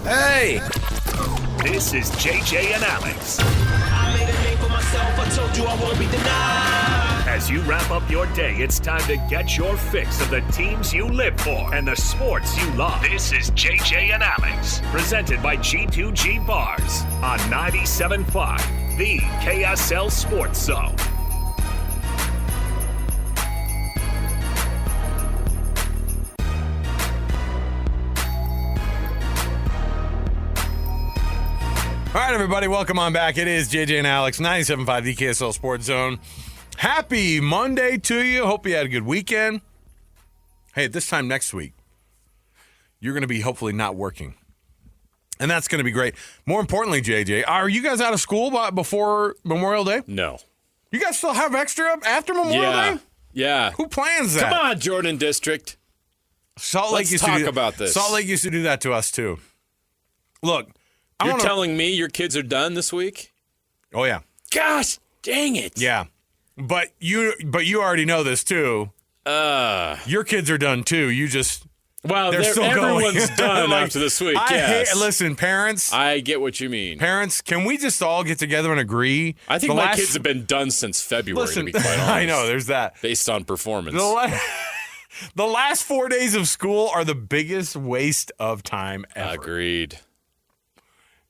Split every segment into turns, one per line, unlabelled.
Hey!
This is JJ and Alex.
I made a name for myself, I told you I won't be denied.
As you wrap up your day, it's time to get your fix of the teams you live for and the sports you love. This is JJ and Alex, presented by G2G Bars on 97.5, the KSL Sports Zone.
All right, everybody, welcome on back. It is JJ and Alex, 97.5, the KSL Sports Zone. Happy Monday to you. Hope you had a good weekend. Hey, at this time next week, you're going to be hopefully not working. And that's going to be great. More importantly, JJ, are you guys out of school before Memorial Day?
No.
You guys still have extra after Memorial Day?
Yeah.
Who plans that?
Come on, Jordan District.
Salt Lake
Let's talk about this.
Salt Lake used to do that to us, too. Look.
You're telling me your kids are done this week?
Oh, yeah.
Gosh, dang it.
Yeah. But you already know this, too. Your kids are done, too. You just...
Well,
they're still
everyone's
going.
done
Like,
after this week,
Listen, parents...
I get what you mean.
Parents, can we just all get together and agree?
I think my kids have been done since February, to be quite honest.
I know, there's that.
Based on performance.
The last 4 days of school are the biggest waste of time ever.
Agreed.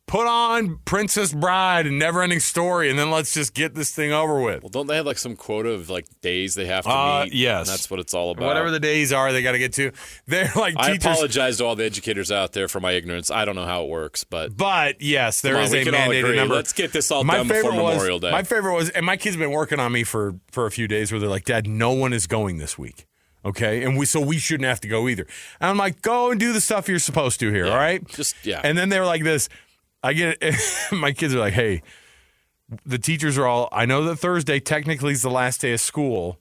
Put on Princess Bride and Neverending Story, and then let's just get this thing over with.
Well, don't they have like some quota of like days they have to meet?
Yes.
And that's what it's all about.
Whatever the days are, they got to get to. They're like teachers.
I apologize to all the educators out there for my ignorance. I don't know how it works, but
yes, there is a mandated number.
Let's get this all done before Memorial Day.
My favorite was, and my kids have been working on me for a few days, where they're like, "Dad, no one is going this week." Okay, and we shouldn't have to go either. And I'm like, go and do the stuff you're supposed to here, all right? And then they were like this. I get it. My kids are like, hey, the teachers are all, I know that Thursday technically is the last day of school.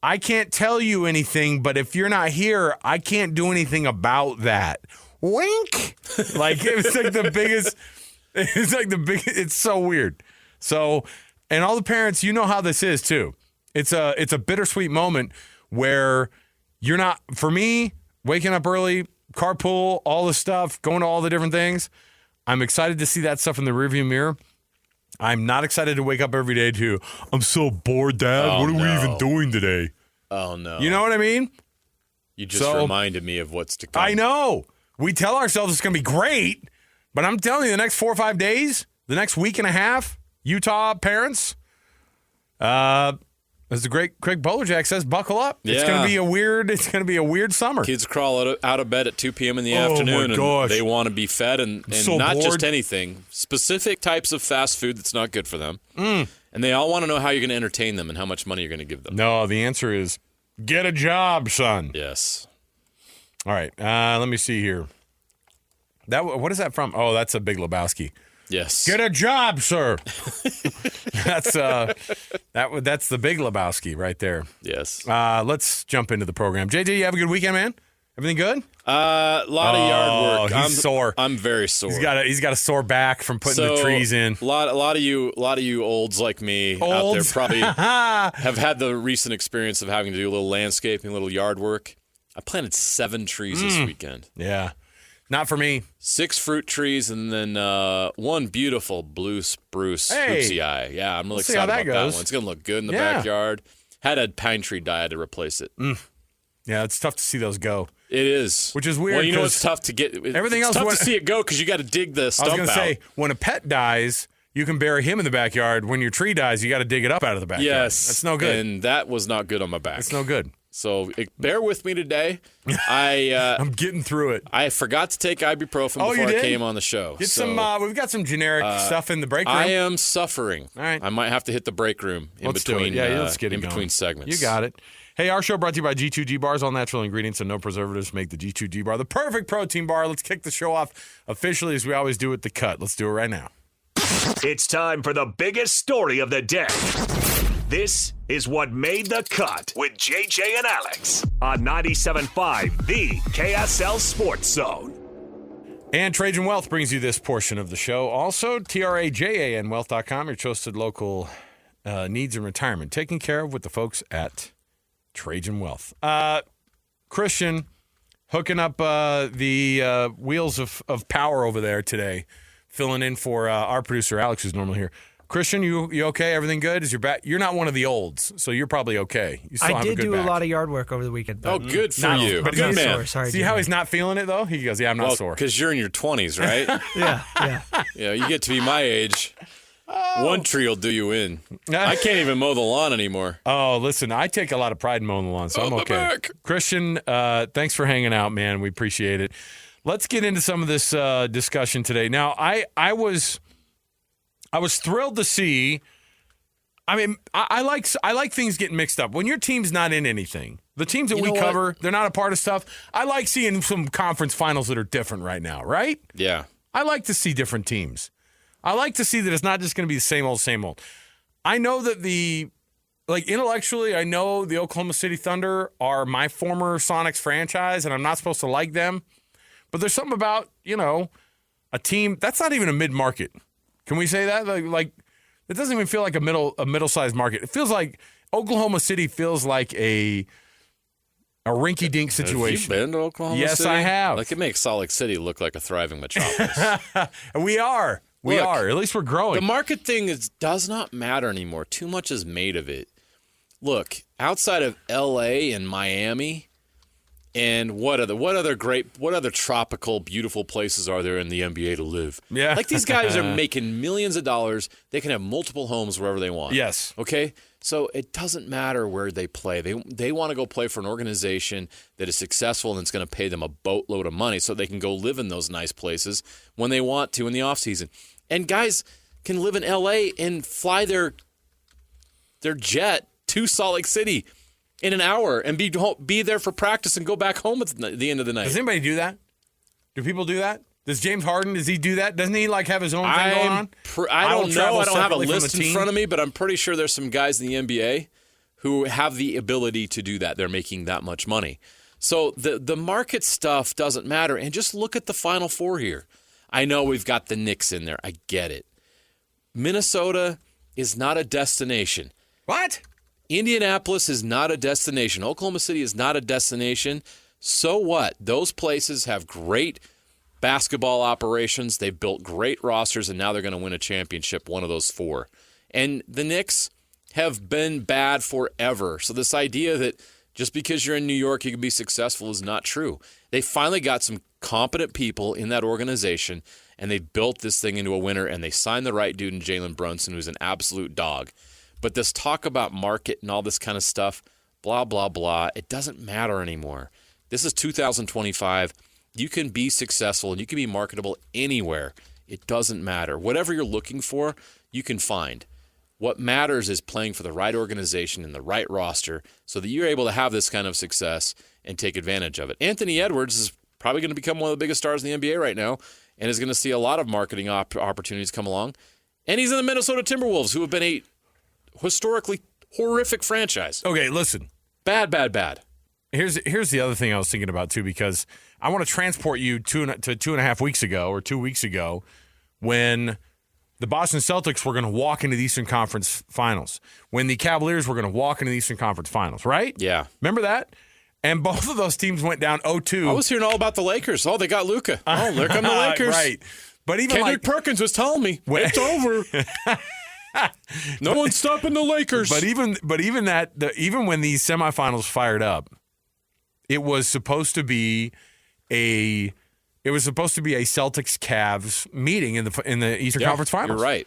I can't tell you anything, but if you're not here, I can't do anything about that. Wink. Like, it's like the biggest, it's so weird. So, and all the parents, you know how this is too. It's a bittersweet moment where you're not, for me, waking up early, carpool, all the stuff, going to all the different things. I'm excited to see that stuff in the rearview mirror. I'm not excited to wake up every day to, I'm so bored, Dad. What are we even doing today?
Oh, no.
You know what I mean?
You just reminded me of what's to come.
I know. We tell ourselves it's going to be great, but I'm telling you, the next 4 or 5 days, the next week and a half, Utah parents, as the great Craig Bolerjack says, buckle up. Yeah. It's going to be a weird summer.
Kids crawl out of bed at 2 p.m. in the afternoon, and they want to be fed, and so not bored. Just anything. Specific types of fast food that's not good for them. And they all want to know how you're going to entertain them and how much money you're going to give them.
No, the answer is get a job, son.
Yes.
All right. Let me see here. What is that from? Oh, that's a Big Lebowski.
Yes.
Get a job, sir. That's the Big Lebowski right there.
Yes.
Let's jump into the program. JJ, you have a good weekend, man? Everything good?
A lot of yard work.
He's sore.
I'm very sore.
He's got a sore back from putting the trees in.
A lot of you olds like me out there probably have had the recent experience of having to do a little landscaping, a little yard work. I planted 7 trees this weekend.
Yeah. Not for me.
6 fruit trees and then one beautiful blue spruce hoopsie eye. Yeah, I'm really excited about that one. It's going to look good in the backyard. Had a pine tree die. I had to replace it.
Yeah, it's tough to see those go.
It is.
Which is weird.
Well, you know it's tough to get.
Everything else,
tough to see it go because you got to dig the stump out.
I was going to say, when a pet dies, you can bury him in the backyard. When your tree dies, you got to dig it up out of the backyard.
Yes.
That's no good.
And that was not good on my back.
It's no good.
So bear with me today. I'm
getting through it.
I forgot to take ibuprofen before I came on the show.
Get some. We've got some generic stuff in the break room.
I am suffering.
All right.
I might have to hit the break room
let's between
segments.
You got it. Hey, our show brought to you by G2G Bars. All natural ingredients and no preservatives make the G2G Bar the perfect protein bar. Let's kick the show off officially as we always do at the cut. Let's do it right now.
It's time for the biggest story of the day. This is what made the cut with JJ and Alex on 97.5, the KSL Sports Zone.
And Trajan Wealth brings you this portion of the show. Also, TRAJANwealth.com, your trusted local needs and retirement, taken care of with the folks at Trajan Wealth. Christian, hooking up the wheels of power over there today, filling in for our producer Alex, who's normally here. Christian, you okay? Everything good? Is your back? You're not one of the olds, so you're probably okay. You still
I
have
did
a good
do
back.
A lot of yard work over the weekend.
Oh, good for you.
But
Good man.
Sorry,
See how he's not feeling it, though? He goes, yeah, I'm not sore.
Because you're in your 20s, right?
Yeah.
Yeah, you get to be my age. One tree will do you in. I can't even mow the lawn anymore.
Oh, listen, I take a lot of pride in mowing the lawn, so I'm okay.
Back.
Christian, thanks for hanging out, man. We appreciate it. Let's get into some of this discussion today. Now, I was thrilled to see. I mean, I like things getting mixed up. When your team's not in anything, the teams that we cover, they're not a part of stuff. I like seeing some conference finals that are different right now, right?
Yeah.
I like to see different teams. I like to see that it's not just going to be the same old, same old. I know that intellectually, I know the Oklahoma City Thunder are my former Sonics franchise, and I'm not supposed to like them. But there's something about, a team that's not even a mid-market. Can we say that? Like it doesn't even feel like a middle-sized market. It feels like Oklahoma City feels like a rinky-dink situation.
Have you been to Oklahoma City?
Yes, I have.
Like, it makes Salt Lake City look like a thriving metropolis.
We are. We are. At least we're growing.
The market thing does not matter anymore. Too much is made of it. Look, outside of L.A. and Miami, and what other tropical, beautiful places are there in the NBA to live?
Yeah.
Like, these guys are making millions of dollars. They can have multiple homes wherever they want.
Yes.
Okay? So it doesn't matter where they play. They want to go play for an organization that is successful and it's going to pay them a boatload of money so they can go live in those nice places when they want to in the offseason. And guys can live in L.A. and fly their jet to Salt Lake City in an hour and be there for practice and go back home at the end of the night.
Does anybody do that? Do people do that? Does James Harden, does he do that? Doesn't he have his own thing going on?
I don't know. I don't have a list in front of me, but I'm pretty sure there's some guys in the NBA who have the ability to do that. They're making that much money. So the market stuff doesn't matter. And just look at the Final Four here. I know we've got the Knicks in there. I get it. Minnesota is not a destination.
What?
Indianapolis is not a destination. Oklahoma City is not a destination. So what? Those places have great basketball operations. They've built great rosters, and now they're going to win a championship, one of those four. And the Knicks have been bad forever. So this idea that just because you're in New York, you can be successful is not true. They finally got some competent people in that organization, and they built this thing into a winner, and they signed the right dude in Jalen Brunson, who's an absolute dog. But this talk about market and all this kind of stuff, blah, blah, blah, it doesn't matter anymore. This is 2025. You can be successful and you can be marketable anywhere. It doesn't matter. Whatever you're looking for, you can find. What matters is playing for the right organization and the right roster so that you're able to have this kind of success and take advantage of it. Anthony Edwards is probably going to become one of the biggest stars in the NBA right now and is going to see a lot of marketing opportunities come along. And he's in the Minnesota Timberwolves, who have been a historically horrific franchise.
Okay, listen.
Bad, bad, bad.
Here's the other thing I was thinking about, too, because I want to transport you to 2.5 weeks ago or 2 weeks ago when the Boston Celtics were going to walk into the Eastern Conference Finals, when the Cavaliers were going to walk into the Eastern Conference Finals, right?
Yeah.
Remember that? And both of those teams went down 0-2.
I was hearing all about the Lakers. Oh, they got Luka. Oh, there come the Lakers.
Right. But even
Kendrick Perkins was telling me, it's over. No one's stopping the Lakers.
But even when these semifinals fired up, it was supposed to be a Celtics Cavs meeting in the Eastern Conference Finals.
You're right.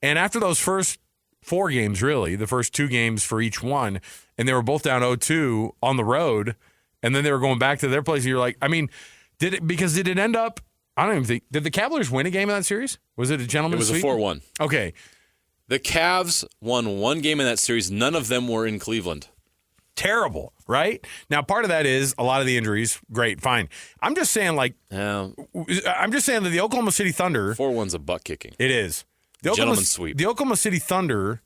And after those first 4 games, really, the first 2 games for each one, and they were both down 0-2 on the road, and then they were going back to their place. And you're like, I mean, did it end up? I don't even think. Did the Cavaliers win a game in that series? Was it a gentleman's sweep?
It was a 4-1.
Okay.
The Cavs won 1 game in that series. None of them were in Cleveland.
Terrible, right? Now, part of that is a lot of the injuries. Great, fine. I'm just saying, that the Oklahoma City Thunder.
4-1's a butt kicking.
It is.
Gentleman's sweep.
The Oklahoma City Thunder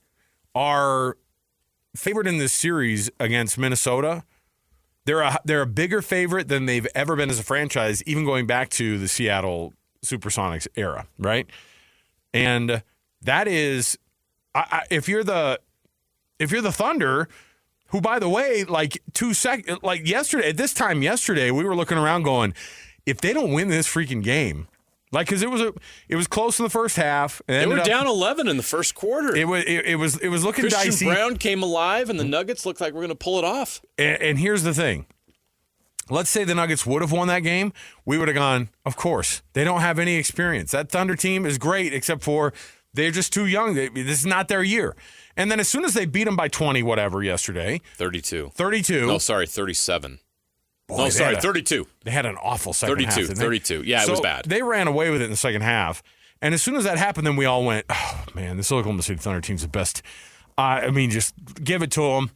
are favored in this series against Minnesota. They're a bigger favorite than they've ever been as a franchise, even going back to the Seattle Supersonics era, right? And that is, if you're the Thunder, who, by the way, like yesterday, at this time yesterday, we were looking around going, if they don't win this freaking game, like, because it was close in the first half.
They were down 11 in the first quarter.
It was looking dicey.
Christian Brown came alive, and the Nuggets looked like we're going to pull it off.
And here's the thing. Let's say the Nuggets would have won that game. We would have gone, of course. They don't have any experience. That Thunder team is great, except for they're just too young. This is not their year. And then as soon as they beat them by 20, whatever, yesterday.
32.
No,
sorry, 37.
Boy,
32.
They had an awful second
32,
half.
32. Yeah, it was bad.
They ran away with it in the second half. And as soon as that happened, then we all went, oh, man, this Oklahoma City Thunder team's the best. I mean, just give it to them.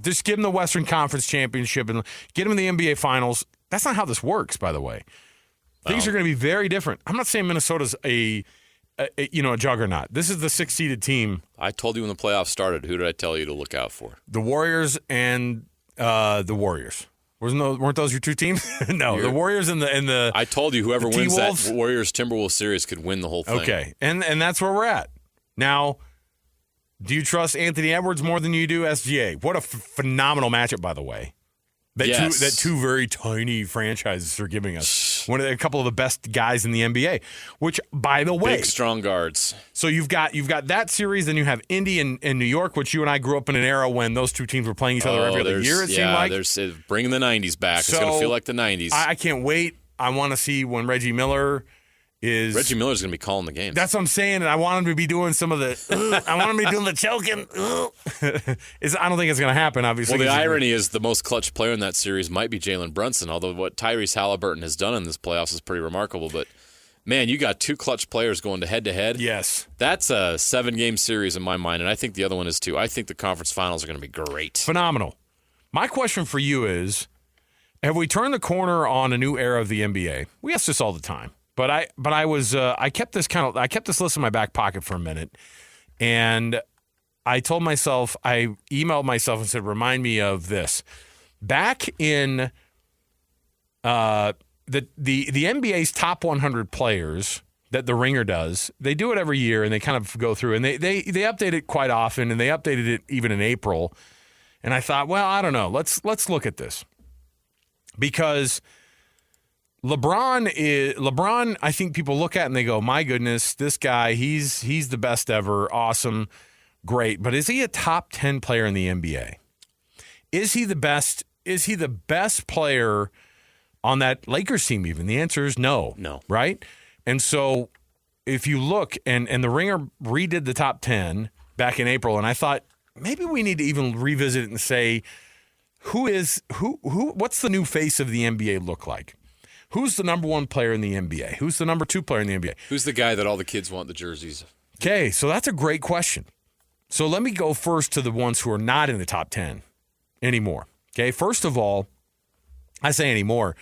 Just give them the Western Conference Championship and get them in the NBA Finals. That's not how this works, by the way. Things are going to be very different. I'm not saying Minnesota's a juggernaut. This is the 6-seeded team.
I told you when the playoffs started. Who did I tell you to look out for?
The Warriors and the Warriors. Weren't those your two teams? No, the Warriors and the.
I told you whoever wins
T-Wolves?
that Warriors-Timberwolves series could win the whole thing.
Okay, and that's where we're at now. Do you trust Anthony Edwards more than you do SGA? What a phenomenal matchup, by the way. That two very tiny franchises are giving us a couple of the best guys in the NBA. Which, by the way,
big strong guards.
So you've got that series, then you have Indy and New York, which you and I grew up in an era when those two teams were playing each other every other year. It seemed like
there's bringing the '90s back. It's going to feel like the '90s.
I can't wait. I want to see when Reggie Miller's
going to be calling the games.
That's what I'm saying, and I want him to be doing some of the. I want him to be doing the choking. I don't think it's going to happen. Obviously.
Well, the irony is the most clutch player in that series might be Jalen Brunson. Although what Tyrese Halliburton has done in this playoffs is pretty remarkable. But man, you got two clutch players going to head to head.
Yes,
that's a 7-game series in my mind, and I think the other one is too. I think the conference finals are going to be great,
phenomenal. My question for you is: have we turned the corner on a new era of the NBA? We ask this all the time. But I kept this list in my back pocket for a minute, and I emailed myself and said, remind me of this. Back in the NBA's top 100 players that the Ringer does, they do it every year, and they kind of go through, and they update it quite often, and they updated it even in April. And I thought, well, I don't know. Let's look at this because LeBron, I think people look at and they go, my goodness, this guy, he's the best ever. Awesome. Great. But is he a top 10 player in the NBA? Is he the best? Is he the best player on that Lakers team even? The answer is no.
No.
Right? And so if you look, and the Ringer redid the top 10 back in April, and I thought maybe we need to even revisit it and say, what's the new face of the NBA look like? Who's the number one player in the NBA? Who's the number two player in the NBA?
Who's the guy that all the kids want the jerseys?
Okay, so that's a great question. So let me go first to the ones who are not in the top 10 anymore. Okay, first of all, I say anymore,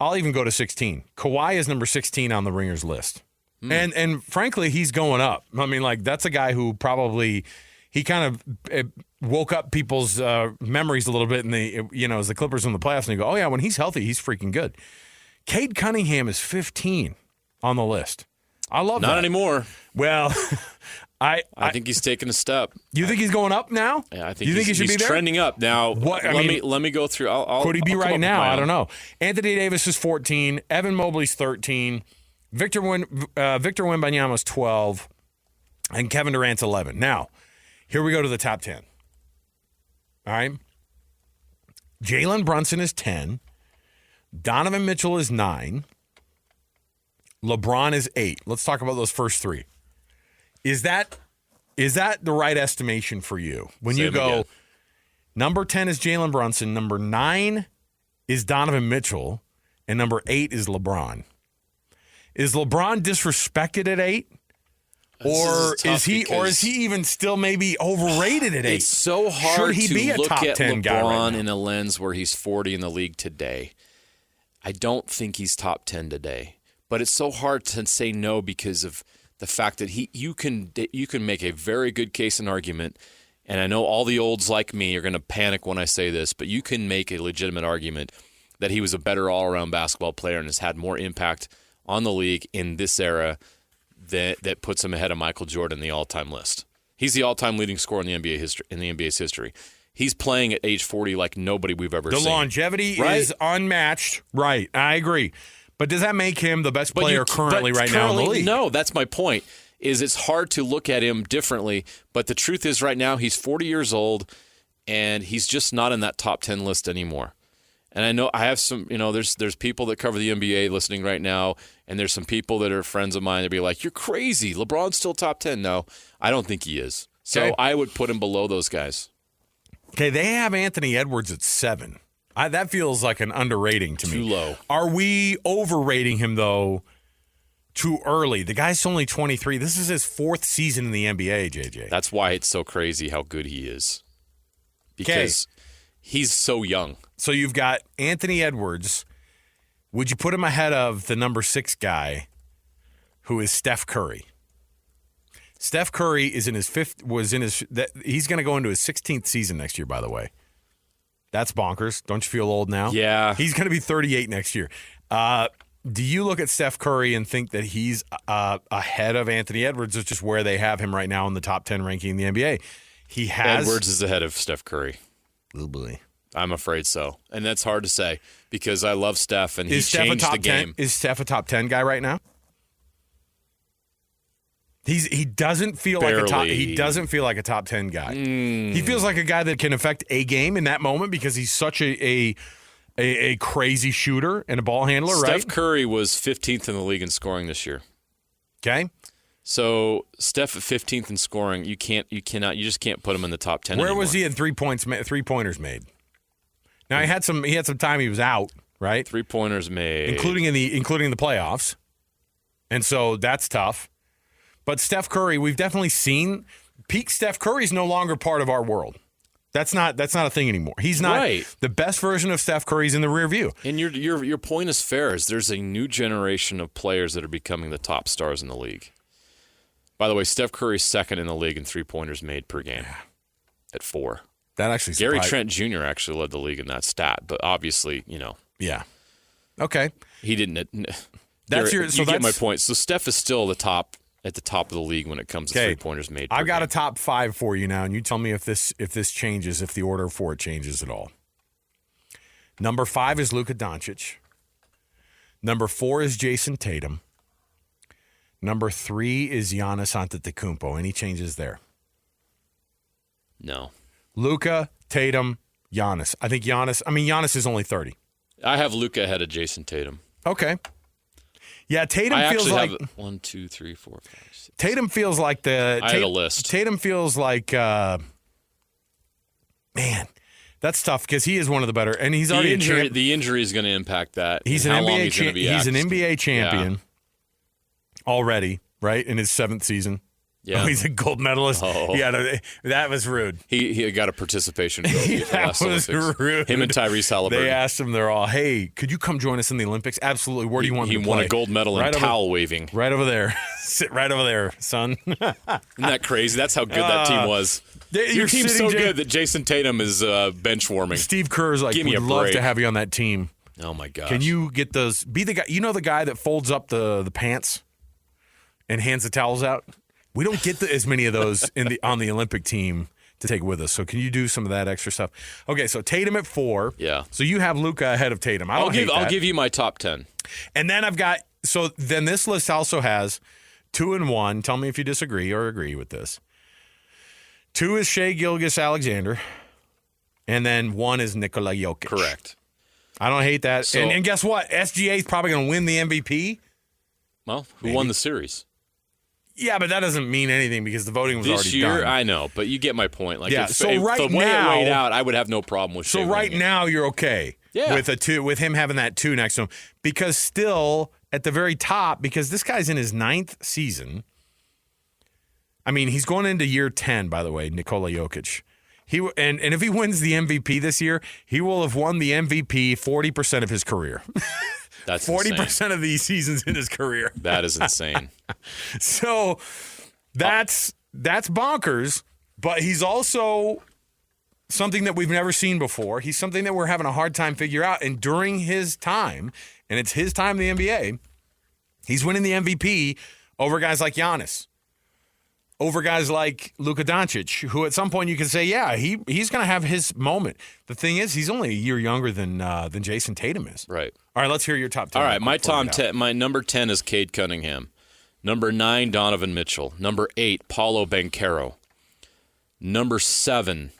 I'll even go to 16. Kawhi is number 16 on the Ringer's list. And frankly, he's going up. I mean, like, that's a guy who probably, he kind of woke up people's memories a little bit as the Clippers in the playoffs, and they go, oh yeah, when he's healthy, he's freaking good. Cade Cunningham is 15 on the list. I love that.
Not anymore.
Well, I
think he's taking a step.
You think he's going up now?
Yeah, I think he should be there? Trending up now. Let me go through.
Could he be right now? I don't know. Anthony Davis is 14. Evan Mobley's 13. Victor Wembanyama's 12, and Kevin Durant's 11. Now, here we go to the top 10. All right. Jalen Brunson is 10. Donovan Mitchell is 9. LeBron is 8. Let's talk about those first three. Is that the right estimation for you? When you go, again. Number 10 is Jalen Brunson, number 9 is Donovan Mitchell, and number 8 is LeBron. Is LeBron disrespected at 8? Or is he even still maybe overrated at 8?
It's so hard
to
look at LeBron
right
in a lens where he's 40 in the league today. I don't think he's top 10 today. But it's so hard to say no because of the fact that you can make a very good case and argument, and I know all the olds like me are going to panic when I say this, but you can make a legitimate argument that he was a better all-around basketball player and has had more impact on the league in this era that puts him ahead of Michael Jordan in the all-time list. He's the all-time leading scorer in the NBA history. In the NBA's history, he's playing at age 40 like nobody we've ever seen.
The longevity is unmatched. Right. I agree. But does that make him the best player currently now in the league?
No, that's my point. It's hard to look at him differently. But the truth is right now he's 40 years old, and he's just not in that top 10 list anymore. And I know I have some, there's people that cover the NBA listening right now, and there's some people that are friends of mine that be like, you're crazy. LeBron's still top 10. No, I don't think he is. So I would put him below those guys.
Okay, they have Anthony Edwards at 7. That feels like an underrating to me.
Too low.
Are we overrating him, though, too early? The guy's only 23. This is his 4th season in the NBA, JJ.
That's why it's so crazy how good he is. Because he's so young.
So you've got Anthony Edwards. Would you put him ahead of the number 6 guy, who is Steph Curry? Steph Curry is he's going to go into his 16th season next year, by the way. That's bonkers. Don't you feel old now?
Yeah.
He's going to be 38 next year. Do you look at Steph Curry and think that he's ahead of Anthony Edwards, which is where they have him right now in the top 10 ranking in the NBA?
Edwards is ahead of Steph Curry.
Oh, boy.
I'm afraid so. And that's hard to say because I love Steph, and he's changed the game.
Is Steph a top 10 guy right now? He doesn't feel like a top 10 guy. He feels like a guy that can affect a game in that moment because he's such a crazy shooter and a ball handler, right?
Steph Curry was 15th in the league in scoring this year.
Okay.
So Steph at 15th in scoring, you just can't put him in the top 10
Where
anymore.
was he in 3-pointers made? Now he had some time he was out, right?
3-pointers made.
Including the playoffs. And so that's tough. But Steph Curry, we've definitely seen peak Steph Curry is no longer part of our world. That's not a thing anymore. He's not
right.
The best version of Steph Curry's in the rear view.
And your point is fair. Is there's a new generation of players that are becoming the top stars in the league. By the way, Steph Curry's second in the league in 3-pointers made per game at 4.
That actually
Gary Trent Jr. actually led the league in that stat, but obviously,
Yeah. Okay.
He didn't.
You
get my point. So Steph is still at the top of the league when it comes to 3-pointers made.
I've got a top 5 for you now, and you tell me if this changes, if the order for it changes at all. Number 5 is Luka Doncic. Number 4 is Jason Tatum. Number 3 is Giannis Antetokounmpo. Any changes there?
No.
Luka, Tatum, Giannis. I think Giannis is only 30.
I have Luka ahead of Jason Tatum.
Okay. Yeah, Tatum feels
like
have
1, 2, 3, 4, 5, 6.
Tatum feels like
I had a list.
Tatum feels like man, that's tough because he is one of the better, and he's already
the injury is going to impact that.
He's an NBA champion already, right? In his 7th season.
Yeah.
He's a gold medalist.
Oh.
Yeah, that was rude.
He got a participation trophy for the last
was
Olympics.
Rude.
Him and Tyrese Halliburton.
They asked him, they're all, hey, could you come join us in the Olympics? Absolutely. Where do you want me to play?
He won a gold medal in towel waving.
Right over there. Sit right over there, son.
Isn't that crazy? That's how good that team was.
Your
team's so good that Jason Tatum is bench warming.
Steve Kerr's like, we'd love to have you on that team.
Oh, my gosh.
Can you get those? Be the guy. You know the guy that folds up the pants and hands the towels out? We don't get as many of those on the Olympic team to take with us. So can you do some of that extra stuff? Okay, so Tatum at 4.
Yeah.
So you have Luka ahead of Tatum. I'll
give you my top 10.
And then then this list also has 2 and 1. Tell me if you disagree or agree with this. 2 is Shai Gilgeous-Alexander, and then 1 is Nikola Jokic.
Correct.
I don't hate that. So, and guess what? SGA is probably going to win the MVP.
Well, who won the series?
Yeah, but that doesn't mean anything because the voting was already done.
This year, I know, but you get my point. Like,
yeah,
if the way it weighed out, I would have no problem with Shai.
So right now, you're okay with a 2, with him having that 2 next to him, because still at the very top, because this guy's in his 9th season. I mean, he's going into year 10, by the way, Nikola Jokic. And if he wins the MVP this year, he will have won the MVP 40% of his career.
That's
40% of these seasons in his career.
That is insane.
So that's bonkers, but he's also something that we've never seen before. He's something that we're having a hard time figure out. And during his time, and it's his time in the NBA, he's winning the MVP over guys like Giannis, over guys like Luka Doncic, who at some point you can say, yeah, he's going to have his moment. The thing is, he's only a year younger than Jason Tatum is.
Right.
All right, let's hear your top 10.
All right, my number 10 is Cade Cunningham. Number 9, Donovan Mitchell. Number 8, Paolo Banchero. Number 7,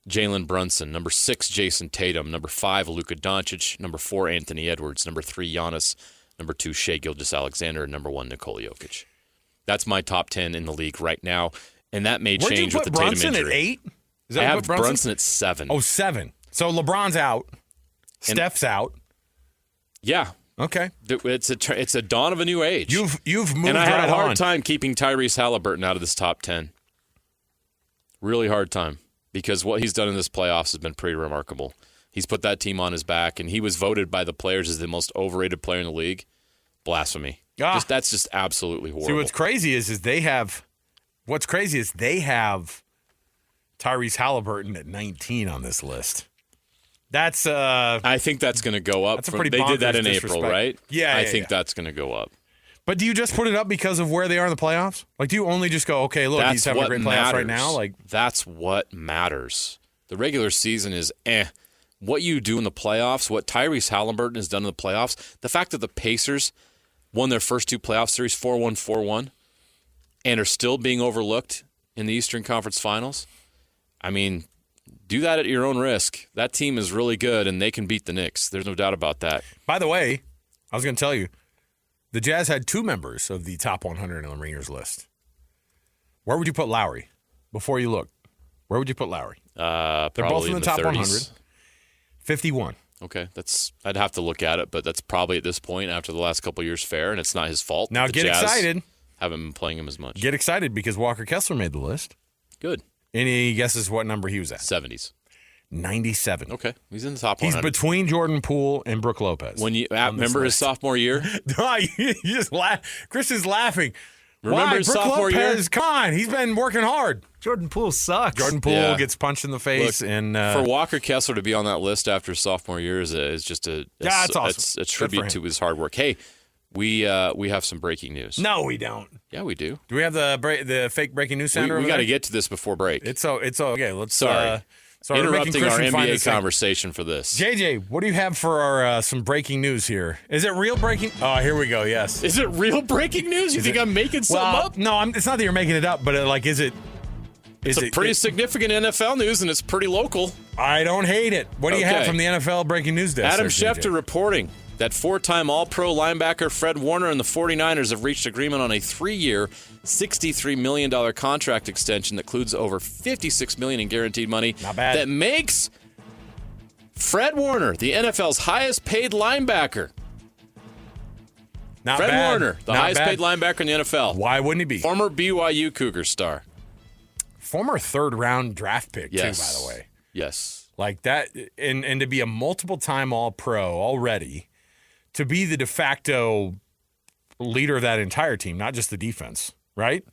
Jalen Brunson. Number 6, Jason Tatum. Number 5, Luka Doncic. Number 4, Anthony Edwards. Number 3, Giannis. Number 2, Shai Gilgeous-Alexander. And number 1, Nikola Jokic. That's my top 10 in the league right now, and that may change with the Tatum injury.
Where'd you put Brunson at 8? Is that
I have Brunson at 7.
Oh, 7. So LeBron's out. Steph's out.
Yeah.
Okay.
It's a dawn of a new age.
You've moved.
And I had a hard
on.
time keeping Tyrese Halliburton out of this top 10. Really hard time, because what he's done in this playoffs has been pretty remarkable. He's put that team on his back, and he was voted by the players as the most overrated player in the league. Blasphemy. That's just absolutely horrible.
See, what's crazy is they have Tyrese Halliburton at 19 on this list. That's
I think that's going to go up.
They
did that in April, right?
Yeah,
I think that's going to go up.
But do you just put it up because of where they are in the playoffs? Like, do you only just go, okay, look, he's having a great playoffs right now? Like,
that's what matters. The regular season is What you do in the playoffs, what Tyrese Halliburton has done in the playoffs, the fact that the Pacers won their first 2 playoff series 4-1, 4-1, and are still being overlooked in the Eastern Conference Finals. I mean, do that at your own risk. That team is really good, and they can beat the Knicks. There's no doubt about that.
By the way, I was going to tell you, the Jazz had 2 members of the top 100 on the Ringers list. Where would you put Lowry before you look? Where would you put Lowry?
They're both
in the top 100. 51.
Okay, I'd have to look at it, but that's probably at this point after the last couple of years fair, and it's not his fault.
Now get excited.
Haven't been playing him as much.
Get excited because Walker Kessler made the list.
Good.
Any guesses what number he was at?
70s.
97.
Okay, he's in the top 100.
He's between Jordan Poole and Brook Lopez.
When you remember his sophomore year?
You just laugh. Chris is laughing.
Remember his sophomore year?
Come on, he's been working hard.
Jordan Poole sucks.
Jordan Poole gets punched in the face.
Look,
and
for Walker Kessler to be on that list after his sophomore year is just
that's awesome.
It's a tribute to his hard work. Hey, we have some breaking news.
No, we don't.
Yeah, we do.
Do we have the fake breaking news sounder?
We got to get to this before break.
It's okay. Let's.
Sorry. Interrupting our NBA conversation for this.
JJ, what do you have for our some breaking news here? Is it real breaking? Oh, here we go. Yes.
Is it real breaking news? You think I'm making something up?
No, it's not that you're making it up, but is it?
It's pretty significant NFL news, and it's pretty local.
I don't hate it. What do you have from the NFL breaking news desk?
Adam Schefter reporting that 4-time All-Pro linebacker Fred Warner and the 49ers have reached agreement on a 3-year, $63 million contract extension that includes over $56 million in guaranteed money.
Not bad.
That makes Fred Warner the NFL's highest-paid linebacker.
Not
Fred
bad.
Warner, the highest-paid linebacker in the NFL.
Why wouldn't he be?
Former BYU Cougar star.
Former 3rd-round draft pick, too, by the way.
Yes.
Like that, and to be a multiple-time All-Pro already, to be the de facto leader of that entire team, not just the defense, right?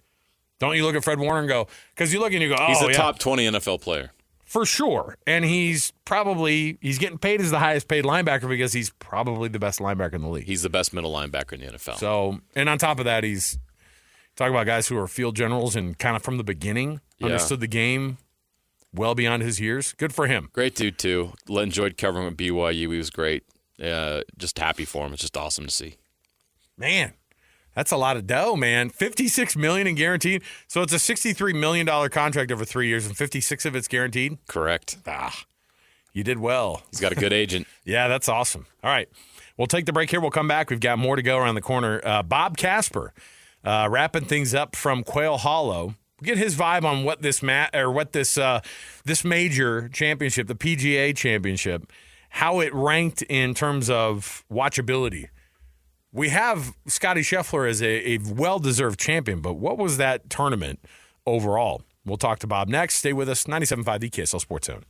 Don't you look at Fred Warner and go, because you look and you go, oh,
he's a top 20 NFL player.
For sure. And he's getting paid as the highest paid linebacker because he's probably the best linebacker in the league.
He's the best middle linebacker in the NFL.
So, and on top of that, he's talking about guys who are field generals and kind of from the beginning understood the game well beyond his years. Good for him.
Great dude, too. Enjoyed covering with BYU. He was great. Just happy for him. It's just awesome to see.
Man, that's a lot of dough, man. $56 million in guaranteed. So it's a $63 million contract over 3 years, and 56 of it's guaranteed?
Correct.
You did well.
He's got a good agent.
Yeah, that's awesome. All right. We'll take the break here. We'll come back. We've got more to go around the corner. Bob Casper wrapping things up from Quail Hollow. We'll get his vibe on what this this major championship, the PGA Championship, how it ranked in terms of watchability. We have Scottie Scheffler as a well-deserved champion, but what was that tournament overall? We'll talk to Bob next. Stay with us. 97.5 the KSL Sports Zone.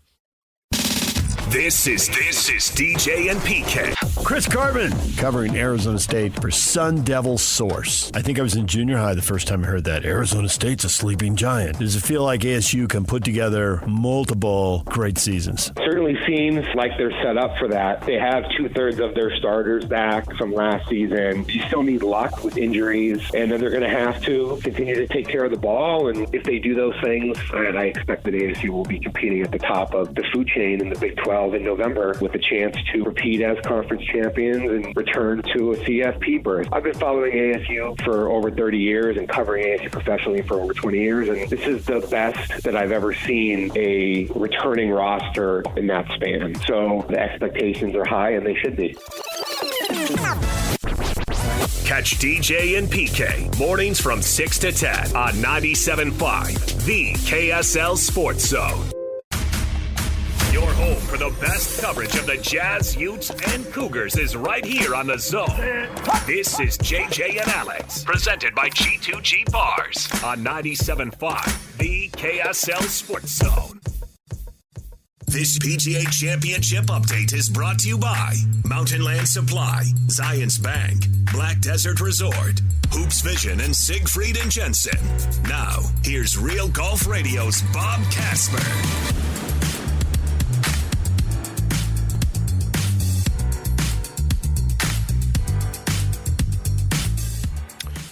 This is DJ and PK.
Chris Carbon covering Arizona State for Sun Devil Source. I think I was in junior high the first time I heard that. Arizona State's a sleeping giant. Does it feel like ASU can put together multiple great seasons?
Certainly seems like they're set up for that. They have 2/3 of their starters back from last season. You still need luck with injuries, and then they're going to have to continue to take care of the ball. And if they do those things, I expect that ASU will be competing at the top of the food chain in the Big 12 in November with a chance to repeat as conference champions and return to a CFP berth. I've been following ASU for over 30 years and covering ASU professionally for over 20 years, and this is the best that I've ever seen a returning roster in that span. So the expectations are high, and they should be.
Catch DJ and PK mornings from 6 to 10 on 97.5, the KSL Sports Zone. Your home for the best coverage of the Jazz, Utes, and Cougars is right here on the Zone. This is JJ and Alex, presented by G2G Bars on 97.5, the KSL Sports Zone. This PGA Championship update is brought to you by Mountain Land Supply, Zions Bank, Black Desert Resort, Hoops Vision, and Siegfried and Jensen. Now, here's Real Golf Radio's Bob Casper.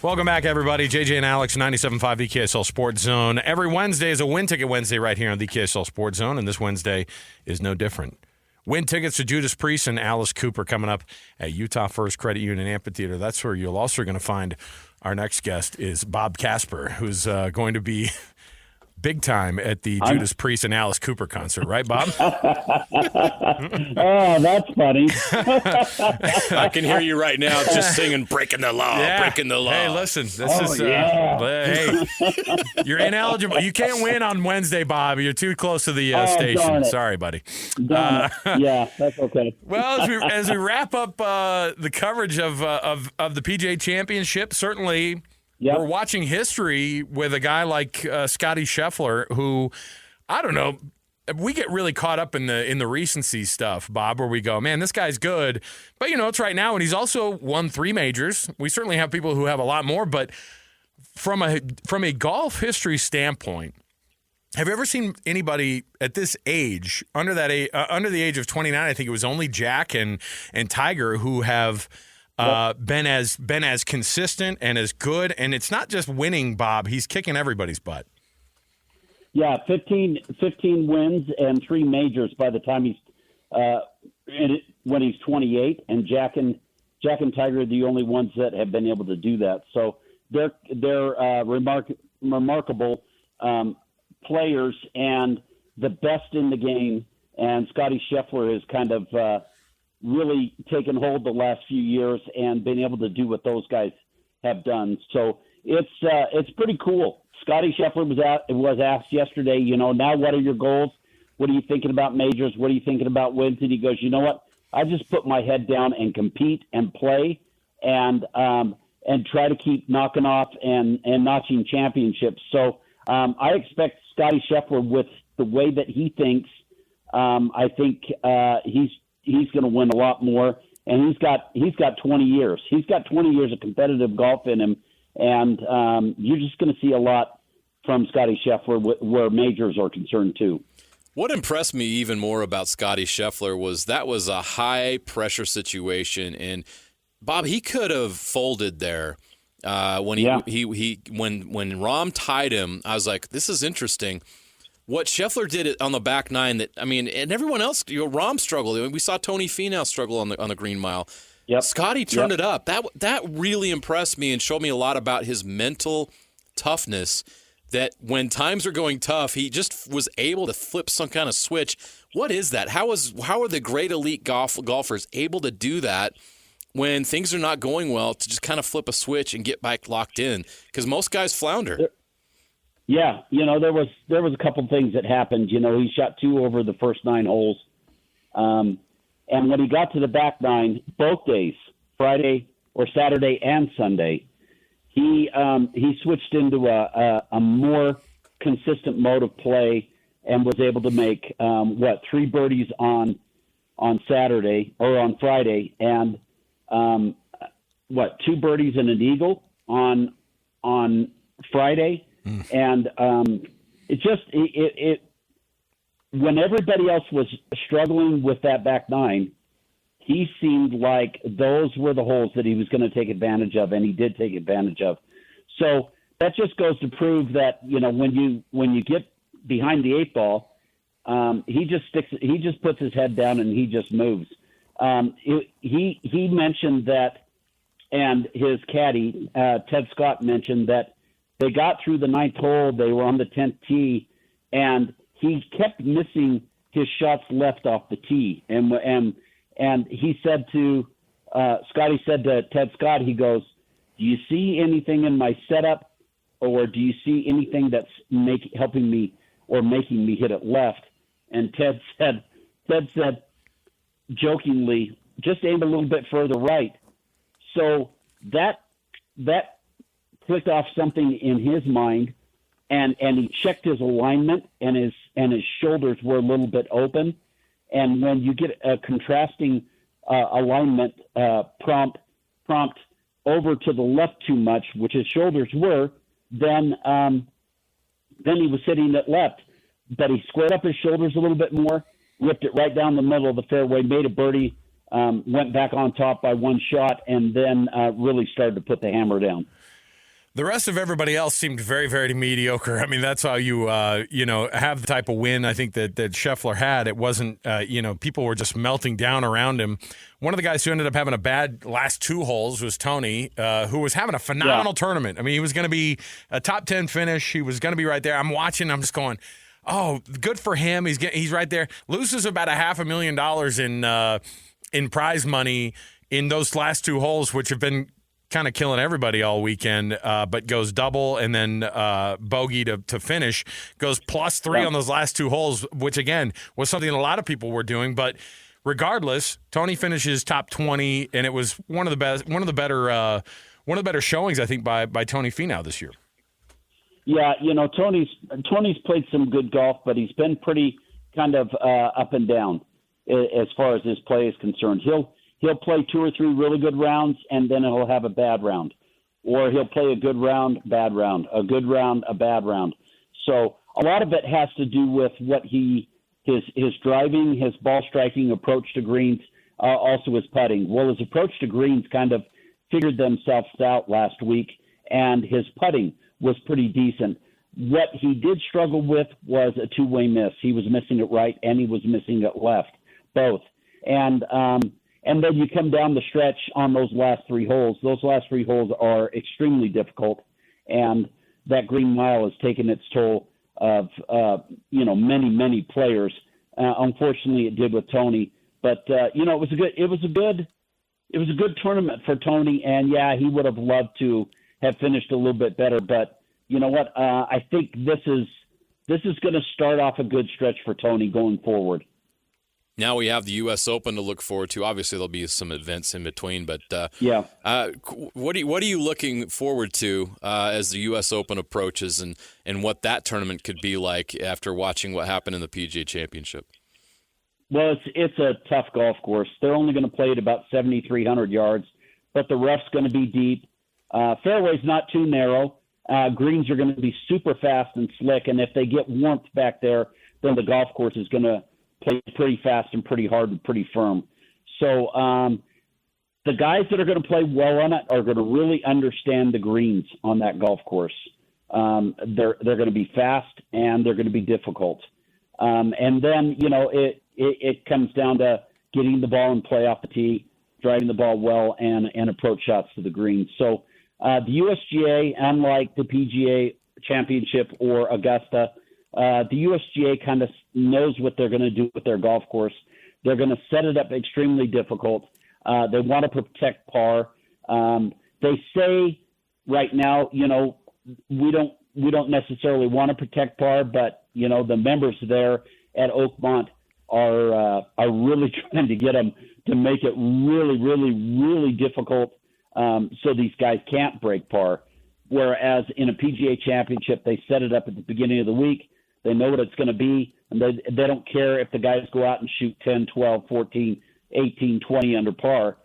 Welcome back, everybody. JJ and Alex, 97.5 the KSL Sports Zone. Every Wednesday is a Win Ticket Wednesday right here on the KSL Sports Zone, and this Wednesday is no different. Win tickets to Judas Priest and Alice Cooper coming up at Utah First Credit Union Amphitheater. That's where you'll also going to find our next guest is Bob Casper, who's going to be big time at the Judas Priest and Alice Cooper concert, right, Bob?
Oh, that's funny.
I can hear you right now just singing Breaking the Law, Breaking the Law.
Hey, listen, hey, you're ineligible. You can't win on Wednesday, Bob. You're too close to the station. Sorry, buddy.
Yeah, that's okay.
Well, as we wrap up the coverage of the PGA Championship, certainly we're watching history with a guy like Scottie Scheffler, who, I don't know, we get really caught up in the recency stuff, Bob, where we go, man, this guy's good. But, it's right now, and he's also won 3 majors. We certainly have people who have a lot more, but from a golf history standpoint, have you ever seen anybody at this age, under the age of 29, I think it was only Jack and Tiger, who have been as consistent and as good, and it's not just winning, Bob. He's kicking everybody's butt.
Yeah, 15 wins and 3 majors by the time he's when he's 28, and Jack and Tiger are the only ones that have been able to do that. So they're remarkable players and the best in the game. And Scottie Scheffler has kind of really taken hold the last few years and been able to do what those guys have done. So it's pretty cool. Scottie Scheffler was asked yesterday, now what are your goals? What are you thinking about majors? What are you thinking about wins? And he goes, you know what? I just put my head down and compete and play and try to keep knocking off and notching championships. So I expect Scottie Scheffler, with the way that he thinks, I think he's going to win a lot more, and he's got 20 years. He's got 20 years of competitive golf in him, and you're just going to see a lot from Scottie Scheffler where majors are concerned too.
What impressed me even more about Scottie Scheffler was a high pressure situation, and Bob, he could have folded there when when Rahm tied him. I was like, this is interesting. What Scheffler did on the back nine, and everyone else, Rahm struggled. We saw Tony Finau struggle on the Green Mile. Yep. Scottie turned it up. That really impressed me and showed me a lot about his mental toughness. That when times are going tough, he just was able to flip some kind of switch. What is that? How are the great elite golfers able to do that when things are not going well, to just kind of flip a switch and get back locked in? Because most guys flounder.
Yeah, there was a couple things that happened. He shot 2 over the first 9 holes, and when he got to the back 9, both days, Friday or Saturday and Sunday, he switched into a more consistent mode of play and was able to make 3 birdies on on Saturday or on Friday, and 2 birdies and an eagle on Friday, and it when everybody else was struggling with that back nine, he seemed like those were the holes that he was going to take advantage of, and he did take advantage of. So that just goes to prove that, when you get behind the 8 ball, he just puts his head down and he just moves. He mentioned that, and his caddy, Ted Scott, mentioned that they got through the 9th hole, they were on the 10th tee, and he kept missing his shots left off the tee. And he said to Scottie said to Ted Scott, he goes, "Do you see anything in my setup, or do you see anything that's helping me or making me hit it left?" And Ted said jokingly, "Just aim a little bit further right." So that clicked off something in his mind, and he checked his alignment, and his shoulders were a little bit open. And when you get a contrasting alignment prompt over to the left too much, which his shoulders were, then he was hitting it left. But he squared up his shoulders a little bit more, ripped it right down the middle of the fairway, made a birdie, went back on top by 1 shot, and then really started to put the hammer down.
The rest of everybody else seemed very, very mediocre. I mean, that's how you, have the type of win I think that Scheffler had. It wasn't, people were just melting down around him. One of the guys who ended up having a bad last 2 holes was Tony, who was having a phenomenal tournament. I mean, he was going to be a top 10 finish. He was going to be right there. I'm watching. I'm just going, oh, good for him. He's right there. Loses about $500,000 in prize money in those last 2 holes, which have been kind of killing everybody all weekend, but goes double and then bogey to finish, goes +3 on those last 2 holes, which again was something a lot of people were doing. But regardless, Tony finishes top 20, and it was one of the better showings I think by Tony Finau this year.
Yeah, Tony's played some good golf, but he's been pretty kind of up and down as far as his play is concerned. He'll play 2 or 3 really good rounds, and then he'll have a bad round. Or he'll play a good round, bad round, a good round, a bad round. So a lot of it has to do with what his driving, his ball striking, approach to greens, also his putting. Well, his approach to greens kind of figured themselves out last week, and his putting was pretty decent. What he did struggle with was a 2-way miss. He was missing it right, and he was missing it left, both. And then you come down the stretch on those last 3 holes. Those last 3 holes are extremely difficult, and that green mile has taken its toll of many, many players. Unfortunately, it did with Tony, but it was a good tournament for Tony, and yeah, he would have loved to have finished a little bit better. But you know what? I think this is going to start off a good stretch for Tony going forward.
Now we have the U.S. Open to look forward to. Obviously, there'll be some events in between, but what are you looking forward to as the U.S. Open approaches, and what that tournament could be like after watching what happened in the PGA Championship?
Well, it's a tough golf course. They're only going to play at about 7,300 yards, but the rough's going to be deep. Fairway's not too narrow. Greens are going to be super fast and slick, and if they get warmth back there, then the golf course is going to play pretty fast and pretty hard and pretty firm. So the guys that are going to play well on it are going to really understand the greens on that golf course. They're going to be fast and they're going to be difficult. And then, it comes down to getting the ball in play off the tee, driving the ball well, and approach shots to the greens. So the USGA, unlike the PGA Championship or Augusta, the USGA kind of knows what they're going to do with their golf course. They're going to set it up extremely difficult. They want to protect par. They say right now, we don't necessarily want to protect par, but the members there at Oakmont are really trying to get them to make it really, really, really difficult, so these guys can't break par. Whereas in a PGA Championship, they set it up at the beginning of the week. They know what it's going to be, and they don't care if the guys go out and shoot 10, 12, 14, 18, 20 under par.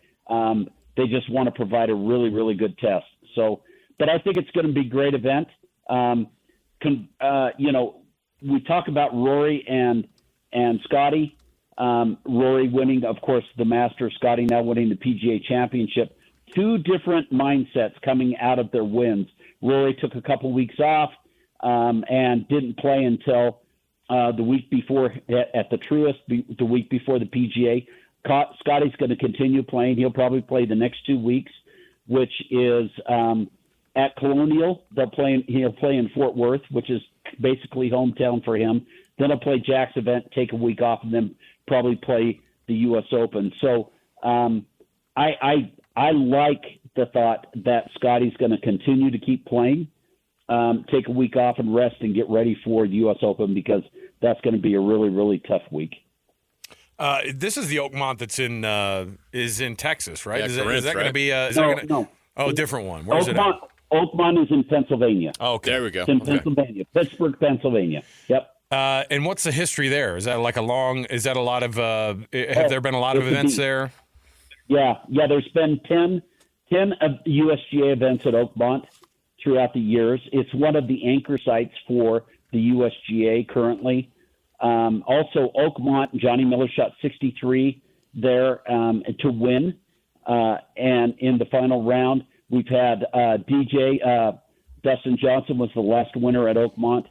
They just want to provide a really, really good test. So, but I think it's going to be a great event. We talk about Rory and Scottie. Rory winning, of course, the Masters. Scottie now winning the PGA Championship. Two different mindsets coming out of their wins. Rory took a couple weeks off and didn't play until the week before at the Truist, the week before the PGA. Scottie's going to continue playing. He'll probably play the next 2 weeks, which is at Colonial. He'll play in Fort Worth, which is basically hometown for him. Then he'll play Jack's event, take a week off, and then probably play the U.S. Open. So I like the thought that Scottie's going to continue to keep playing, take a week off and rest and get ready for the U.S. Open, because that's going to be a really, really tough week.
This is the Oakmont that's in Texas, right?
Yeah,
is that going to be?
No.
Oh, a different one. Where's it at?
Oakmont is in Pennsylvania.
Oh, okay.
There we go.
It's in Pennsylvania, Pittsburgh, Pennsylvania. Yep.
And what's the history there? Is that like a lot of? Have there been a lot of events there?
Yeah. There's been 10 of USGA events at Oakmont throughout the years. It's one of the anchor sites for the USGA currently. Also, Oakmont, Johnny Miller shot 63 there to win. And in the final round, we've had DJ Dustin Johnson was the last winner at Oakmont.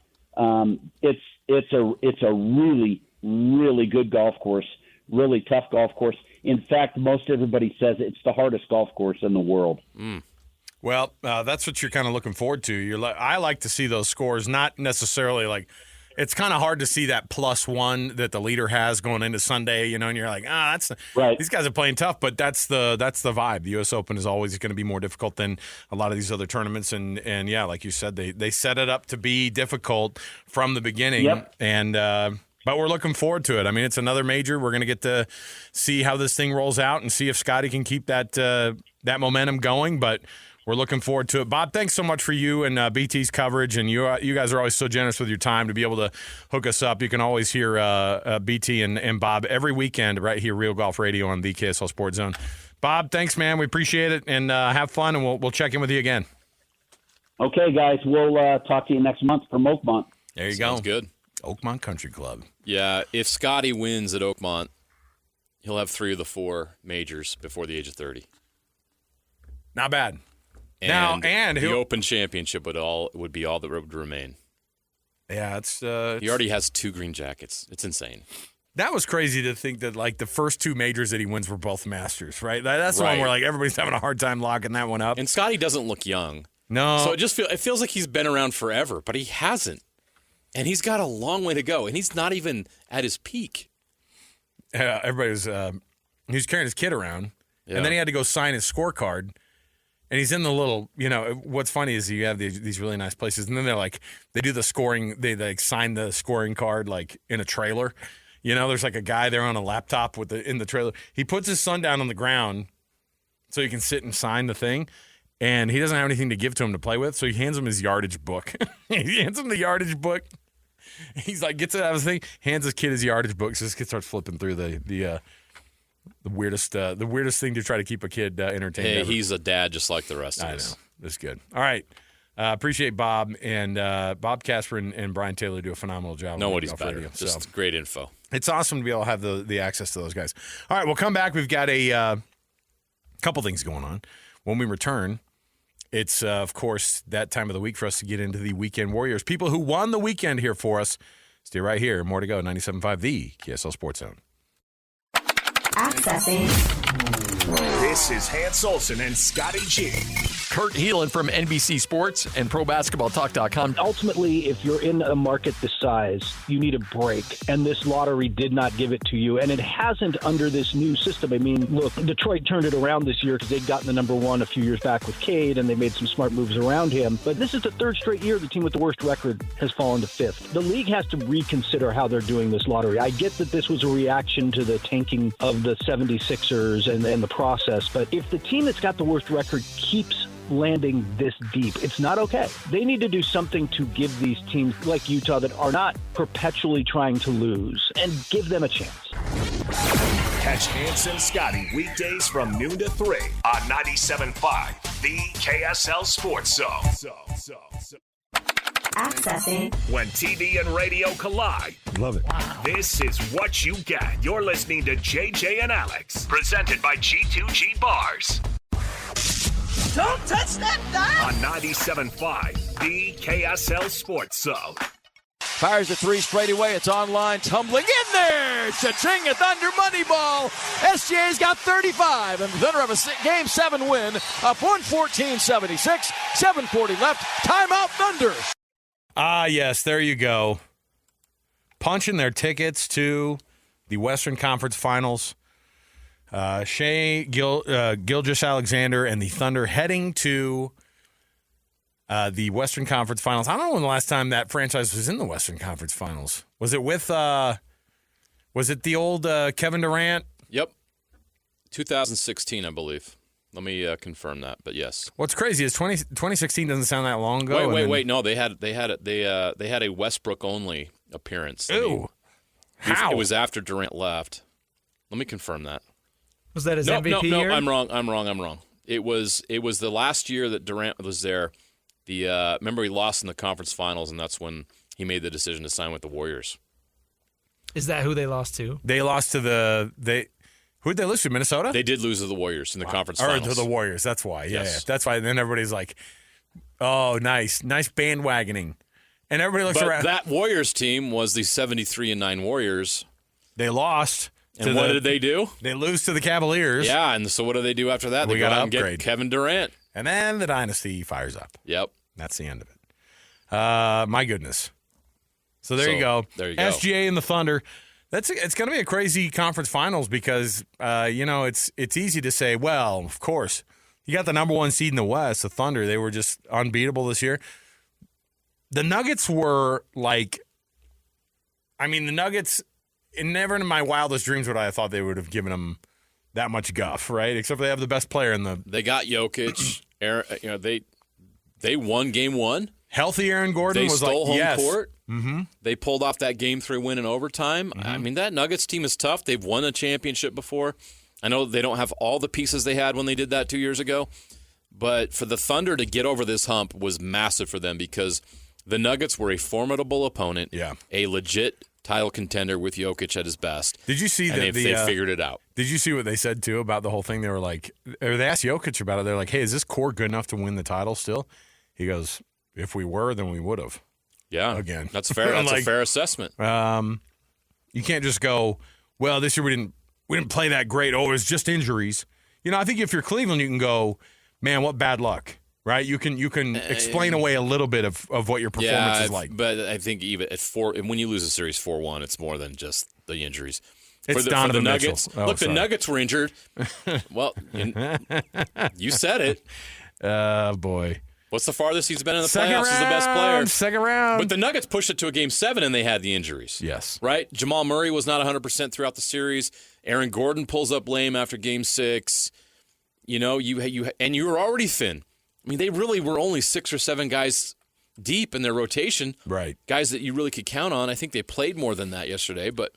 It's a really, really good golf course, really tough golf course. In fact, most everybody says it's the hardest golf course in the world.
Well, that's what you're kind of looking forward to. I like to see those scores, not necessarily like – it's kind of hard to see that +1 that the leader has going into Sunday, and you're like, that's
right.
These guys are playing tough, but that's the vibe. The U.S. Open is always going to be more difficult than a lot of these other tournaments, and yeah, like you said, they set it up to be difficult from the beginning,
yep.
And but we're looking forward to it. I mean, it's another major. We're going to get to see how this thing rolls out and see if Scottie can keep that momentum going, but we're looking forward to it. Bob, thanks so much for you and BT's coverage, and you guys are always so generous with your time to be able to hook us up. You can always hear BT and Bob every weekend right here, Real Golf Radio on the KSL Sports Zone. Bob, thanks, man. We appreciate it, and have fun, and we'll check in with you again.
Okay, guys. We'll talk to you next month from Oakmont.
There you
Sounds
go.
Good.
Oakmont Country Club.
Yeah, if Scottie wins at Oakmont, he'll have 3 of the 4 majors before the age of 30.
Not bad.
And the Open Championship would be all that would remain.
Yeah, it's
he already has 2 green jackets. It's insane.
That was crazy to think that like the first 2 majors that he wins were both Masters, right? That's the one where like everybody's having a hard time locking that one up.
And Scottie doesn't look young.
No.
So it feels like he's been around forever, but he hasn't. And he's got a long way to go, and he's not even at his peak.
Everybody was he was carrying his kid around, and then he had to go sign his scorecard. And he's in the little, what's funny is you have these really nice places, and then they do the scoring, they like sign the scoring card like in a trailer. There's like a guy there on a laptop in the trailer. He puts his son down on the ground so he can sit and sign the thing, and he doesn't have anything to give to him to play with, so he hands him his yardage book. He hands him the yardage book. He's like, gets it out of his thing, hands his kid his yardage book, so this kid starts flipping through the weirdest thing to try to keep a kid entertained.
Hey,
ever.
He's a dad just like the rest of
I
us.
know. That's good. All right. Appreciate Bob and Bob Casper and Brian Taylor do a phenomenal job.
Nobody's better.
Radio,
just great info.
It's awesome to be able to have the access to those guys. All right, we'll come back. We've got a couple things going on. When we return, it's, of course, that time of the week for us to get into the Weekend Warriors. People who won the weekend here for us. Stay right here. More to go. 97.5, the KSL Sports Zone.
Accessing.
This is Hans Olsen and Scottie G.
Kurt Heelan from NBC Sports and ProBasketballTalk.com.
Ultimately, if you're in a market this size, you need a break. And this lottery did not give it to you. And it hasn't under this new system. I mean, look, Detroit turned it around this year because they'd gotten the number 1 a few years back with Cade, and they made some smart moves around him. But this is the 3rd straight year the team with the worst record has fallen to 5th. The league has to reconsider how they're doing this lottery. I get that this was a reaction to the tanking of the 76ers and the process. But if the team that's got the worst record keeps landing this deep. It's not okay. They need to do something to give these teams like Utah that are not perpetually trying to lose and give them a chance.
Catch Hanson Scottie weekdays from noon to 3 on 97.5, the KSL Sports Zone.
Accessing.
When TV and radio collide.
Love it.
Wow. This is what you get. You're listening to JJ and Alex, presented by G2G Bars.
Don't touch that dial.
On 97.5, the KSL Sports Zone.
Fires the three straight away. It's online, tumbling in there. Cha-ching, a Thunder money ball. SGA's got 35, and the Thunder have a Game 7 win, up 114-76, 7:40 left. Timeout, Thunder.
Ah, yes, there you go. Punching their tickets to the Western Conference Finals. Shai Gilgeous-Alexander and the Thunder heading to the Western Conference Finals. I don't know when the last time that franchise was in the Western Conference Finals. Was it with, was it the old Kevin Durant?
Yep. 2016, I believe. Let me confirm that, but yes.
What's crazy is 2016 doesn't sound that long ago.
Wait. No, they had a Westbrook only appearance.
Ooh. How?
It was after Durant left. Let me confirm that.
Was that his MVP year?
No, I'm wrong. It was the last year that Durant was there. Remember he lost in the conference finals, and that's when he made the decision to sign with the Warriors.
Is that who they lost to?
They lost to who did they lose to? Minnesota?
They did lose to the Warriors in the conference finals.
Or to the Warriors. That's why. Yeah,
Yes.
yeah. That's why. Then everybody's like, "Oh, nice bandwagoning," and everybody looks around.
That Warriors team was the 73-9 Warriors.
They lost.
And what did they do?
They lose to the Cavaliers.
Yeah, and so what do they do after that? They
We
go
gotta
out and
upgrade.
get Kevin Durant.
And then the dynasty fires up.
Yep.
That's the end of it. My goodness. So there you go.
There you go.
SGA and the Thunder. It's going to be a crazy conference finals because it's easy to say, well, of course, you got the number one seed in the West, the Thunder. They were just unbeatable this year. The Nuggets were the Nuggets. Never in my wildest dreams would I have thought they would have given them that much guff, right? Except for they have the best player in the.
They got Jokic. They won Game 1.
Healthy Aaron Gordon
They
was
stole
like,
home
yes.
court.
Mm-hmm.
They pulled off that Game 3 win in overtime.
Mm-hmm.
I mean, that Nuggets team is tough. They've won a championship before. I know they don't have all the pieces they had when they did that 2 years ago, but for the Thunder to get over this hump was massive for them because the Nuggets were a formidable opponent, a legit title contender with Jokic at his best.
Did you see
that they figured it out?
Did you see what they said, too, about the whole thing? They were like, or they asked Jokic about it. They're like, hey, is this core good enough to win the title still? He goes, if we were, then we would have.
Yeah.
Again.
That's fair. That's a fair assessment.
You can't just go, well, this year we didn't play that great. Oh, it was just injuries. I think if you're Cleveland, you can go, man, what bad luck. Right, you can explain away a little bit of what your performance is like.
But I think even at 4, when you lose a series 4-1, it's more than just the injuries.
It's
for the Nuggets. The Nuggets were injured. Well, you said it.
Boy.
What's the farthest he's been in the playoffs as the best player?
Second round.
But the Nuggets pushed it to a Game 7, and they had the injuries.
Yes.
Right? Jamal Murray was not 100% throughout the series. Aaron Gordon pulls up lame after Game 6. You were already thin. I mean, they really were only 6 or 7 guys deep in their rotation.
Right.
Guys that you really could count on. I think they played more than that yesterday, but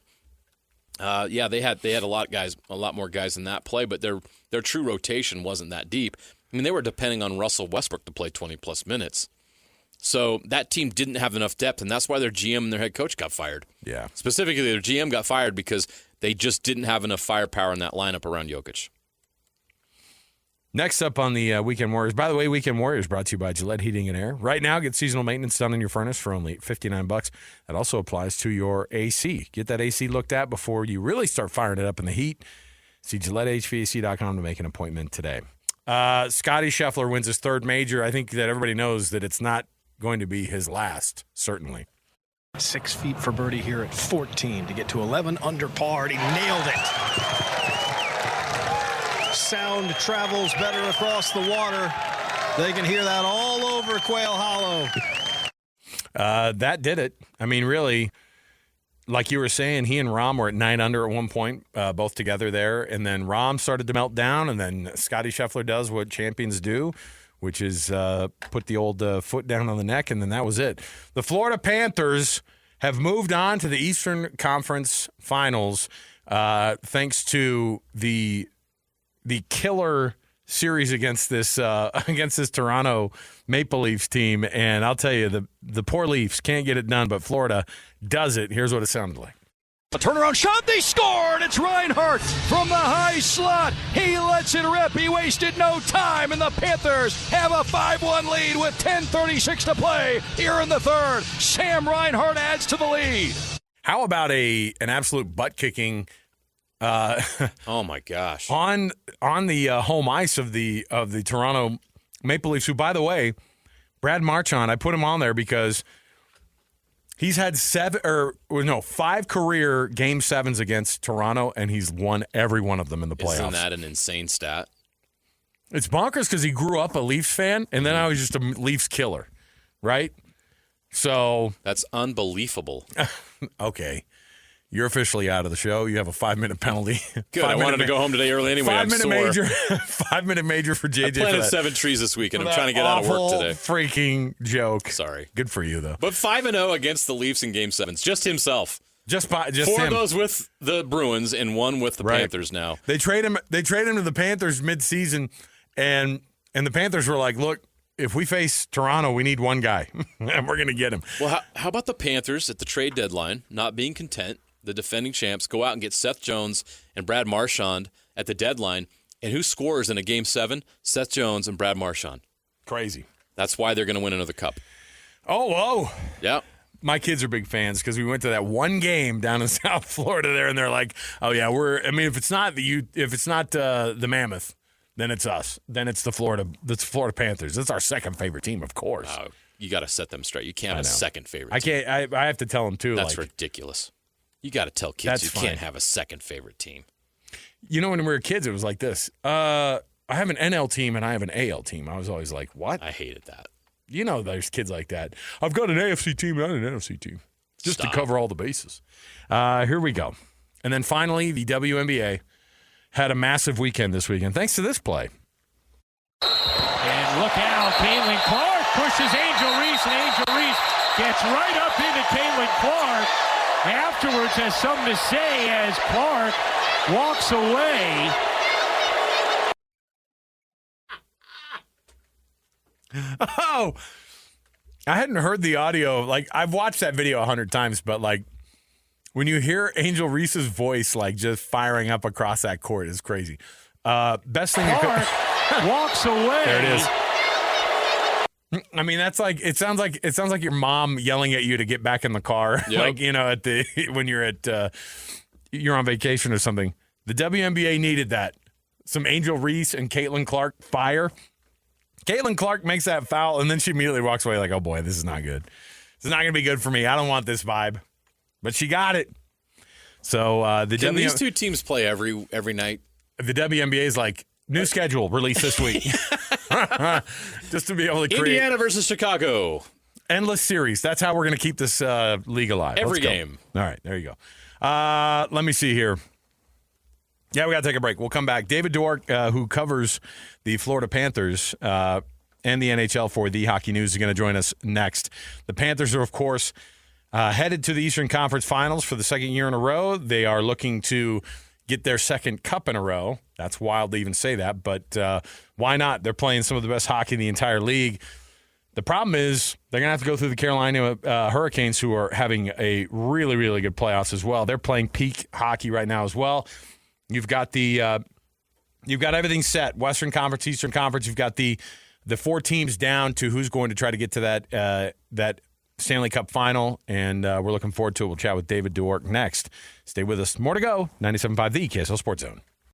they had a lot more guys in that play, but their true rotation wasn't that deep. I mean, they were depending on Russell Westbrook to play 20-plus minutes. So that team didn't have enough depth, and that's why their GM and their head coach got fired.
Yeah.
Specifically, their GM got fired because they just didn't have enough firepower in that lineup around Jokic.
Next up on the Weekend Warriors. By the way, Weekend Warriors brought to you by Gillette Heating and Air. Right now, get seasonal maintenance done in your furnace for only $59. That also applies to your AC. Get that AC looked at before you really start firing it up in the heat. See GilletteHVAC.com to make an appointment today. Scottie Scheffler wins his third major. I think that everybody knows that it's not going to be his last, certainly.
6 feet for birdie here at 14 to get to 11 under par. He nailed it. Sound travels better across the water. They can hear that all over Quail Hollow.
That did it. I mean, really, like you were saying, he and Rahm were at 9 under at one point, both together there. And then Rahm started to melt down, and then Scottie Scheffler does what champions do, which is put the old foot down on the neck, and then that was it. The Florida Panthers have moved on to the Eastern Conference Finals thanks to the killer series against this Toronto Maple Leafs team. And I'll tell you, the poor Leafs can't get it done, but Florida does it. Here's what it sounded like.
A turnaround shot, they scored! It's Reinhart from the high slot. He lets it rip. He wasted no time, and the Panthers have a 5-1 lead with 10:36 to play here in the third. Sam Reinhart adds to the lead.
How about an absolute butt-kicking
oh, my gosh.
On the home ice of the Toronto Maple Leafs, who, by the way, Brad Marchand, I put him on there because he's had 5 career Game 7s against Toronto, and he's won every one of them in the playoffs.
Isn't that an insane stat?
It's bonkers because he grew up a Leafs fan, and then I was just a Leafs killer, right? So
that's unbelievable.
Okay. You're officially out of the show. You have a 5-minute penalty.
Good. I wanted to go home today early anyway.
5-minute major. 5-minute major for JJ.
I planted 7 trees this week, and I'm trying to get out of work today.
Freaking joke.
Sorry.
Good for you though.
But 5-0 against the Leafs in Game 7s. Just himself.
Just
4
him.
of those with the Bruins and 1 with the Panthers now.
They trade him to the Panthers mid-season, and the Panthers were like, look, if we face Toronto, we need one guy, and we're going to get him.
Well, how about the Panthers at the trade deadline, not being content? The defending champs go out and get Seth Jones and Brad Marchand at the deadline. And who scores in a Game 7? Seth Jones and Brad Marchand.
Crazy.
That's why they're going to win another cup.
Oh, whoa.
Yeah.
My kids are big fans because we went to that one game down in South Florida there, and they're like, oh, yeah, if it's not the Mammoth, then it's us. Then it's the Florida Panthers. That's our second favorite team, of course.
You got to set them straight. You can't have a second favorite team.
I can't. I have to tell them, too.
That's ridiculous. You got to tell kids can't have a second favorite team.
You know, when we were kids, it was like this. I have an NL team and I have an AL team. I was always like, what?
I hated that.
You know, there's kids like that. I've got an AFC team and an NFC team. Just to cover all the bases. Here we go. And then finally, the WNBA had a massive weekend this weekend, thanks to this play.
And look out, Caitlin Clark pushes Angel Reese, and Angel Reese gets right up into Caitlin Clark. Afterwards has something to say as Clark walks away.
Oh, I hadn't heard the audio. Like, I've watched that video 100 times, but like when you hear Angel Reese's voice, like just firing up across that court is crazy. Best thing
Clark walks away.
There it is. I mean, that's like it sounds like your mom yelling at you to get back in the car,
yep.
Like, you know, when you're you're on vacation or something. The WNBA needed that. Some Angel Reese and Caitlin Clark fire. Caitlin Clark makes that foul, and then she immediately walks away like, "Oh boy, this is not good. This is not going to be good for me. I don't want this vibe." But she got it. So
Can these two teams play every night?
The WNBA is like, new schedule released this week. Just to be able to create
Indiana versus Chicago.
Endless series. That's how we're going to keep this league alive.
Every game.
All right, there you go. Let me see here. Yeah, we got to take a break. We'll come back. David Dork, who covers the Florida Panthers and the NHL for The Hockey News, is going to join us next. The Panthers are, of course, headed to the Eastern Conference Finals for the second year in a row. They are looking to get their second cup in a row. That's wild to even say that, but why not? They're playing some of the best hockey in the entire league. The problem is they're going to have to go through the Carolina Hurricanes, who are having a really, really good playoffs as well. They're playing peak hockey right now as well. You've got everything set. Western Conference, Eastern Conference. You've got the 4 teams down to who's going to try to get to that Stanley Cup final, and we're looking forward to it. We'll chat with David Dork next. Stay with us. More to go. 97.5 The KSL Sports Zone.